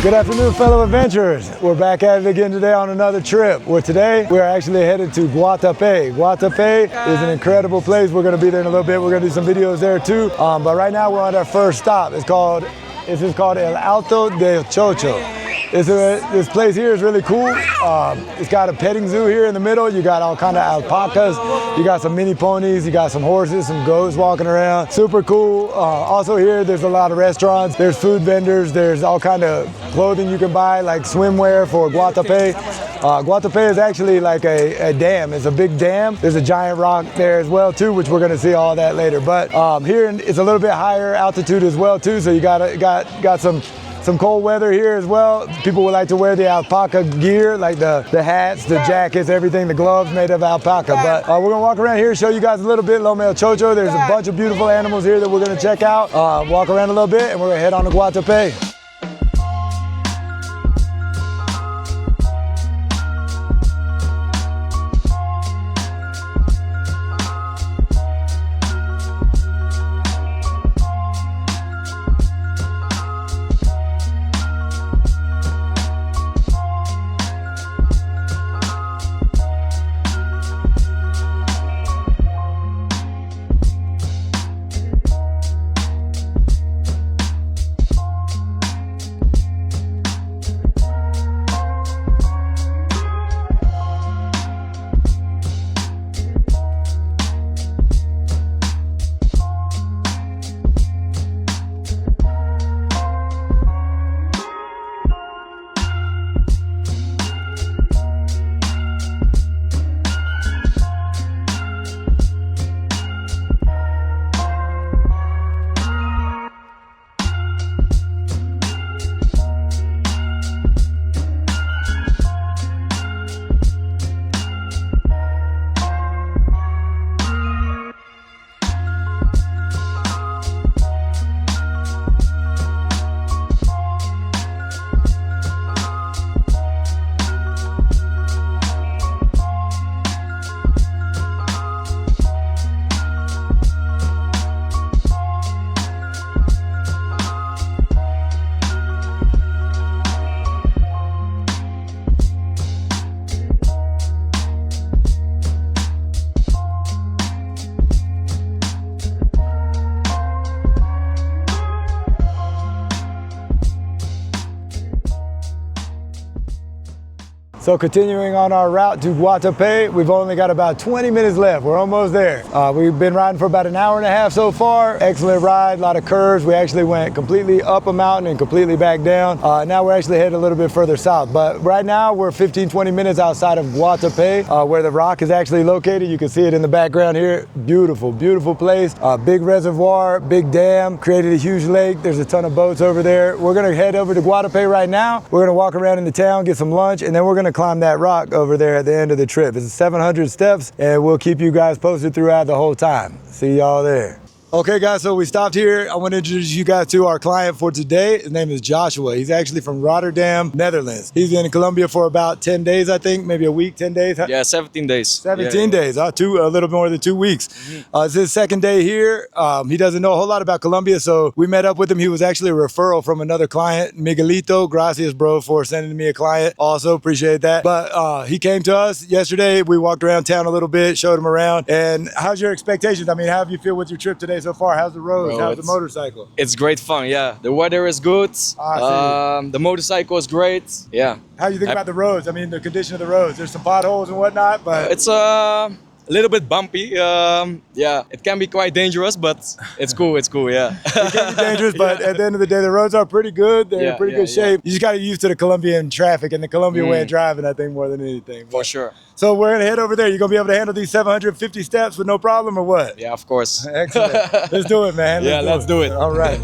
Good afternoon, fellow adventurers. We're back at it again today on another trip. Today we're actually headed to Guatapé. Guatapé is an incredible place. We're going to be there in a little bit. We're going to do some videos there too. But right now we're on our first stop. This is called El Alto del Chocho. This place here is really cool. It's got a petting zoo here in the middle. You got all kind of alpacas. You got some mini ponies. You got some horses, some goats walking around. Super cool. Also here, there's a lot of restaurants. There's food vendors. There's all kind of clothing you can buy, like swimwear for Guatapé. Guatapé is actually like a dam. It's a big dam. There's a giant rock there as well too, which we're going to see all that later. But here it's a little bit higher altitude as well too. So you got some cold weather here as well. People would like to wear the alpaca gear, like the hats, the jackets, everything, the gloves made of alpaca. But we're gonna walk around here, show you guys a little bit, Loma El Chocho. There's a bunch of beautiful animals here that we're gonna check out. Walk around a little bit and we're gonna head on to Guatapé. So continuing on our route to Guatapé, we've only got about 20 minutes left. We're almost there. We've been riding for about an hour and a half so far. Excellent ride, a lot of curves. We actually went completely up a mountain and completely back down. Now we're actually headed a little bit further south. But right now we're 15-20 minutes outside of Guatapé, where the rock is actually located. You can see it in the background here. Beautiful, beautiful place. Big reservoir, big dam, created a huge lake. There's a ton of boats over there. We're gonna head over to Guatapé right now. We're gonna walk around in the town, get some lunch, and then we're gonna climb that rock over there at the end of the trip. It's 700 steps, and we'll keep you guys posted throughout the whole time. See y'all there. Okay guys, so we stopped here. I want to introduce you guys to our client for today. His name is Joshua. He's actually from Rotterdam, Netherlands. He's in Colombia for about 10 days, I think, maybe a week, 10 days. Yeah, 17 days. 17 days, a little more than 2 weeks. It's his second day here. He doesn't know a whole lot about Colombia, so we met up with him. He was actually a referral from another client, Miguelito. Gracias, bro, for sending me a client. Also appreciate that. But he came to us yesterday. We walked around town a little bit, showed him around. And how's your expectations? I mean, how have you feel with your trip today so far? How's the roads? How's the motorcycle? It's great fun, yeah. The weather is good. The motorcycle is great, yeah. How do you think about the roads? I mean, the condition of the roads. There's some potholes and whatnot, but... It's a little bit bumpy. Yeah, it can be quite dangerous, but it's cool, yeah. It can be dangerous, but at the end of the day, the roads are pretty good. They're in pretty good shape. You just got to get used to the Colombian traffic and the Colombian way of driving, I think, more than anything. For sure. So we're going to head over there. You're going to be able to handle these 750 steps with no problem or what? Yeah, of course. Excellent. Let's do it, man. Let's do it. All right.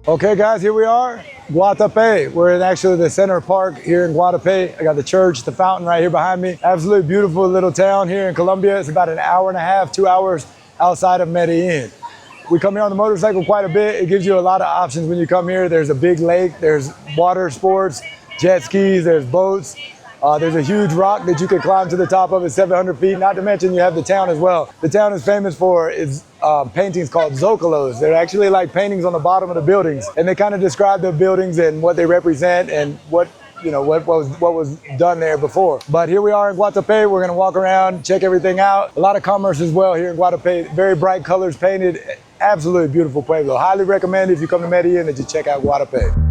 Okay guys, here we are, Guatapé. We're in actually the center park here in Guatapé. I got the church, the fountain right here behind me. Absolutely beautiful little town here in Colombia. It's about an hour and a half, 2 hours outside of Medellín. We come here on the motorcycle quite a bit. It gives you a lot of options when you come here. There's a big lake, there's water sports, jet skis, there's boats. There's a huge rock that you can climb to the top of. It's 700 feet. Not to mention you have the town as well. The town is famous for its paintings called zócalos. They're actually like paintings on the bottom of the buildings, and they kind of describe the buildings and what they represent and what was done there before. But here we are in Guatapé. We're gonna walk around, check everything out. A lot of commerce as well here in Guatapé. Very bright colors painted. Absolutely beautiful pueblo. Highly recommend if you come to Medellín that you check out Guatapé.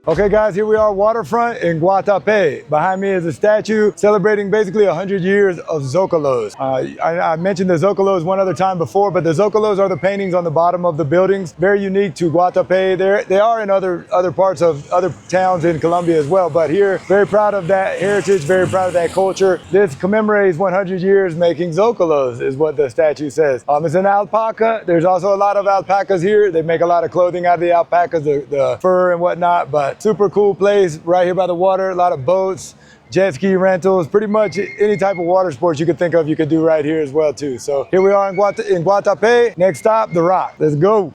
Okay guys, here we are waterfront in Guatapé. Behind me is a statue celebrating basically 100 years of zócalos. I mentioned the zócalos one other time before, but the zócalos are the paintings on the bottom of the buildings. Very unique to Guatapé. They are in other parts of other towns in Colombia as well, but here, very proud of that heritage, very proud of that culture. This commemorates 100 years making zócalos, is what the statue says. It's an alpaca. There's also a lot of alpacas here. They make a lot of clothing out of the alpacas, the fur and whatnot, but super cool place right here by the water. A lot of boats, jet ski rentals, pretty much any type of water sports you could think of you could do right here as well too. So here we are in Guatapé. Next stop, the Rock. Let's go.